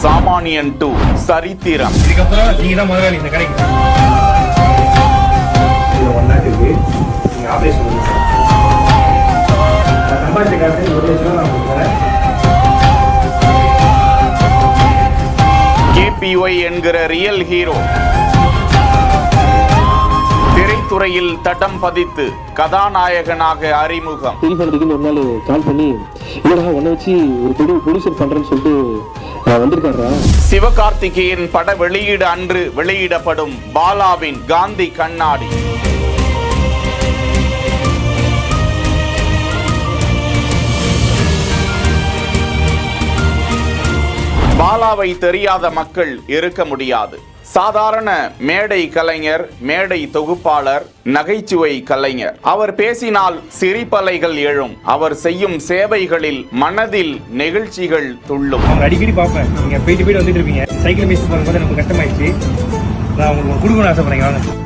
சாமானியன் 2 சரித்திரம். இதுக்கப்புறம் நீங்க தான் முதலாளி இந்த கடைக்கு. இது 1 லாக் இருக்கு. நீங்க ஆபரேட் பண்ணுங்க சார். சம்பாதிச்ச காசு 1 லட்சம் நான் கொடுக்குறேன். KPY என்கிற ரியல் ஹீரோ திரைத்துறையில் தடம் பதித்து கதாநாயகனாக அறிமுகம். ஒரு நாள் கால் பண்ணி இல்லடா உன்னை வச்சு ஒரு ப்ரொடியூசர் பண்றேன்னு சொல்லிட்டு வந்திருக்காரா. சிவகார்த்திகேயன் பட வெளியீடு அன்று வெளியிடப்படும் பாலாவின் காந்தி கண்ணாடி. பாலாவை தெரியாத மக்கள் இருக்க முடியாது. சாதாரண மேடை கலைஞர், மேடை தொகுப்பாளர், நகைச்சுவை கலைஞர். அவர் பேசினால் சிரிப்பலைகள் எழும். அவர் செய்யும் சேவைகளில் மனதில் நெகிழ்ச்சிகள் துள்ளும். அடிக்கடி பார்ப்பேன், நீங்க போயிட்டு வந்துட்டு இருப்பீங்க. சைக்கிள் மிஸ் பண்ணும்போது எனக்கு கஷ்டமாயிடுச்சு. நான் உங்களுக்கு கொடுக்கணும்னு ஆசைப்படுறேன். வாங்க.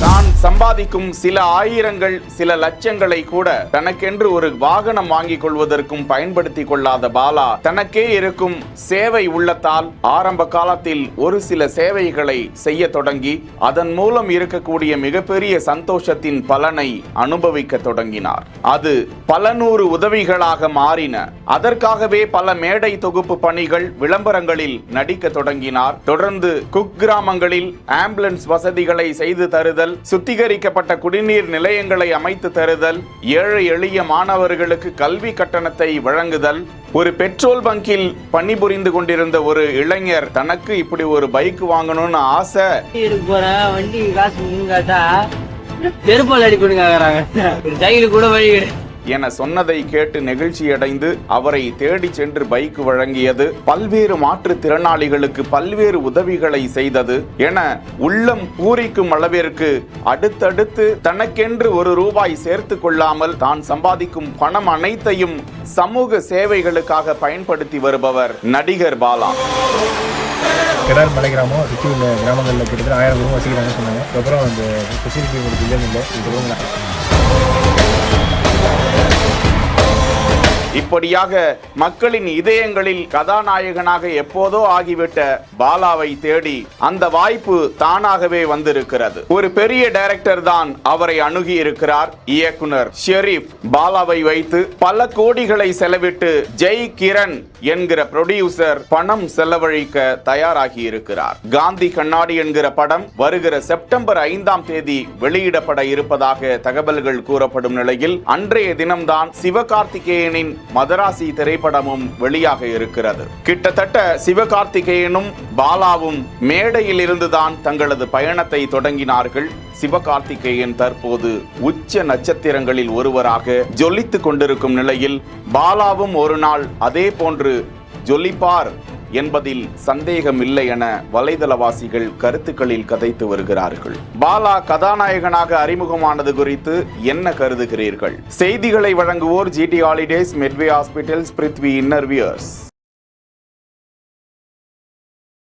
தான் சம்பாதிக்கும் சில ஆயிரங்கள், சில லட்சங்களை கூட தனக்கென்று ஒரு வாகனம் வாங்கிக் கொள்வதற்கும் பயன்படுத்தி கொள்ளாத பாலா தனக்கே இருக்கும் சேவை உள்ளத்தால் ஆரம்ப காலத்தில் ஒரு சில சேவைகளை செய்ய தொடங்கி அதன் மூலம் இருக்கக்கூடிய மிகப்பெரிய சந்தோஷத்தின் பலனை அனுபவிக்க தொடங்கினார். அது பல நூறு உதவிகளாக மாறின. அதற்காகவே பல மேடை தொகுப்பு பணிகள், விளம்பரங்களில் நடிக்க தொடங்கினார். தொடர்ந்து குக்கிராமங்களில் ஆம்புலன்ஸ் வசதிகளை செய்து தருதல், சுத்திகரிக்கப்பட்ட குடிநீர் நிலையங்களை அமைத்து தருதல், ஏழை எளிய மாணவர்களுக்கு கல்வி கட்டணத்தை வழங்குதல். ஒரு பெட்ரோல் பங்கில் பணிபுரிந்து கொண்டிருந்த ஒரு இளைஞர் தனக்கு இப்படி ஒரு பைக் வாங்கணும்னு ஆசை. வண்டி காசு பெருப்பால் அடி கூட வழி என சொன்னதை கேட்டு நெகிழ்ச்சியடைந்து அவரை தேடி சென்று பைக் வழங்கியது, பல்வேறு மாற்றுத்திறனாளிகளுக்கு பல்வேறு உதவிகளை செய்தது என உள்ளம் பூரிக்கும் அளவிற்கு அடுத்தடுத்து தனக்கென்று ₹1 சேர்த்து கொள்ளாமல் தான் சம்பாதிக்கும் பணம் அனைத்தையும் சமூக சேவைகளுக்காக பயன்படுத்தி வருபவர் நடிகர் பாலா. கிடார் மலை கிராமம் சுற்றி உள்ள கிராமங்களில் கிட்டத்தட்ட 1000 குடும்பம் வசிக்கிறாங்கன்னு சொன்னாங்க. அதுக்கப்புறம் அந்த ஃபெசிலிட்டி உங்களுக்கு இல்லைன்னு இல்லை. இப்படியாக மக்களின் இதயங்களில் கதாநாயகனாக எப்போதோ ஆகிவிட்ட பாலாவை தேடி அந்த வாய்ப்பு தானாகவே வந்திருக்கிறது. ஒரு பெரிய டைரக்டர் தான் அவரை அணுகி இருக்கிறார். இயக்குனர் ஷெரீப் பாலாவை வைத்து பல கோடிகளை செலவிட்டு ஜெய் கிரண் என்கிற ப்ரொடியூசர் பணம் செலவழிக்க தயாராகி இருக்கிறார். காந்தி கண்ணாடி என்கிற படம் வருகிற செப்டம்பர் 5ஆம் தேதி வெளியிடப்பட இருப்பதாக தகவல்கள் கூறப்படும் நிலையில் அன்றைய தினம்தான் சிவகார்த்திகேயனின் மதராசி திரைப்படமும் வெளியாக இருக்கிறது. கிட்டத்தட்ட சிவகார்த்திகேயனும் பாலாவும் மேடையில் இருந்துதான் தங்களது பயணத்தை தொடங்கினார்கள். சிவகார்த்திகேயன் தற்போது உச்ச நட்சத்திரங்களில் ஒருவராக ஜொலித்துக் கொண்டிருக்கும் நிலையில் பாலாவும் ஒரு நாள் அதே போன்று ஜொலிப்பார் என்பதில் சந்தேகம் இல்லை என வலைதளவாசிகள் கருத்துக்களில் கதைத்து வருகிறார்கள். பாலா கதாநாயகனாக அறிமுகமானது குறித்து என்ன கருதுகிறீர்கள்? செய்திகளை வழங்குவோர் GT holidays, Medway hospitals, Prithvi இன்னர்வியர்ஸ்.